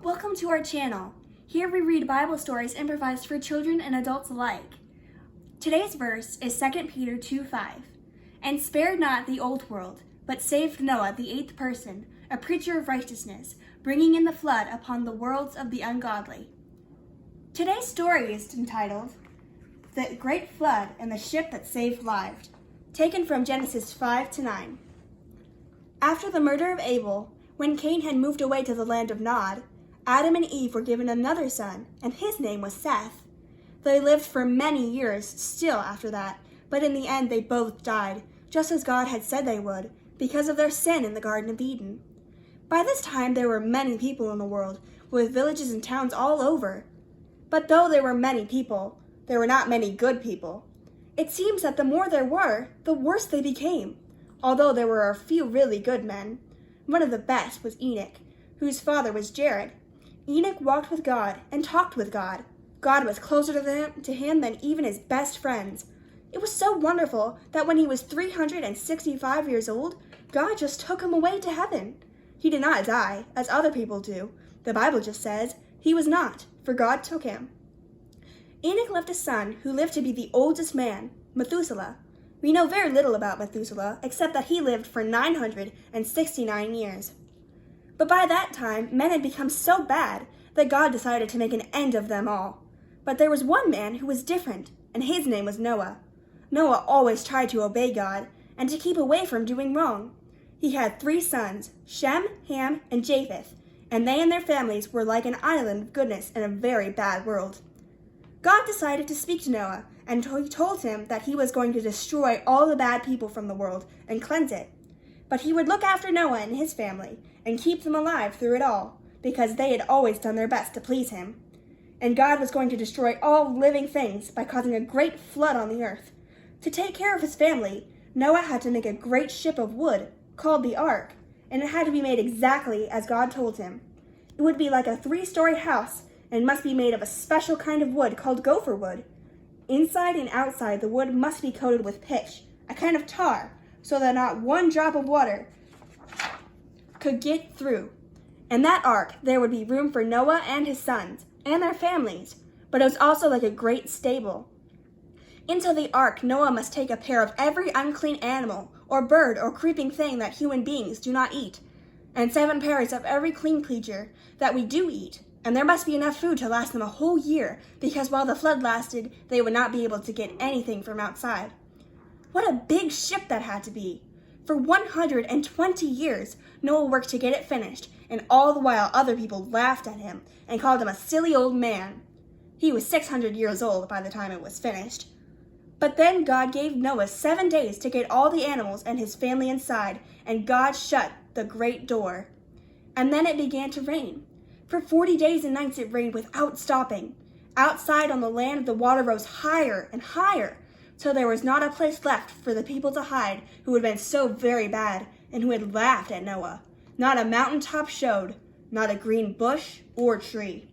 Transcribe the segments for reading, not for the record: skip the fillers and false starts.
Welcome to our channel. Here we read Bible stories improvised for children and adults alike. Today's verse is 2 Peter 2:5. And spared not the old world, but saved Noah, the eighth person, a preacher of righteousness, bringing in the flood upon the worlds of the ungodly. Today's story is entitled The Great Flood and the Ship That Saved Lives, taken from Genesis 5-9. After the murder of Abel, when Cain had moved away to the land of Nod, Adam and Eve were given another son, and his name was Seth. They lived for many years still after that, but in the end they both died, just as God had said they would, because of their sin in the Garden of Eden. By this time there were many people in the world, with villages and towns all over. But though there were many people, there were not many good people. It seems that the more there were, the worse they became, although there were a few really good men. One of the best was Enoch, whose father was Jared. Enoch walked with God and talked with God. God was closer to him than even his best friends. It was so wonderful that when he was 365 years old, God just took him away to heaven. He did not die, as other people do. The Bible just says he was not, for God took him. Enoch left a son who lived to be the oldest man, Methuselah. We know very little about Methuselah, except that he lived for 969 years. But by that time, men had become so bad that God decided to make an end of them all. But there was one man who was different, and his name was Noah. Noah always tried to obey God and to keep away from doing wrong. He had 3 sons, Shem, Ham, and Japheth, and they and their families were like an island of goodness in a very bad world. God decided to speak to Noah, and he told him that he was going to destroy all the bad people from the world and cleanse it. But he would look after Noah and his family and keep them alive through it all, because they had always done their best to please him. And God was going to destroy all living things by causing a great flood on the earth. To take care of his family, Noah had to make a great ship of wood called the ark, and it had to be made exactly as God told him. It would be like a 3-story house and must be made of a special kind of wood called gopher wood. Inside and outside, the wood must be coated with pitch, a kind of tar, so that not one drop of water could get through. In that ark, there would be room for Noah and his sons and their families, but it was also like a great stable. Into the ark, Noah must take a pair of every unclean animal or bird or creeping thing that human beings do not eat, and 7 pairs of every clean creature that we do eat. And there must be enough food to last them a whole year, because while the flood lasted, they would not be able to get anything from outside. What a big ship that had to be! For 120 years, Noah worked to get it finished, and all the while other people laughed at him and called him a silly old man. He was 600 years old by the time it was finished. But then God gave Noah 7 days to get all the animals and his family inside, and God shut the great door. And then it began to rain. For 40 days and nights it rained without stopping. Outside on the land, the water rose higher and higher, till there was not a place left for the people to hide who had been so very bad and who had laughed at Noah. Not a mountaintop showed, not a green bush or tree.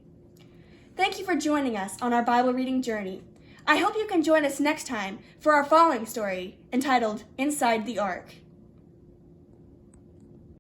Thank you for joining us on our Bible reading journey. I hope you can join us next time for our following story entitled Inside the Ark.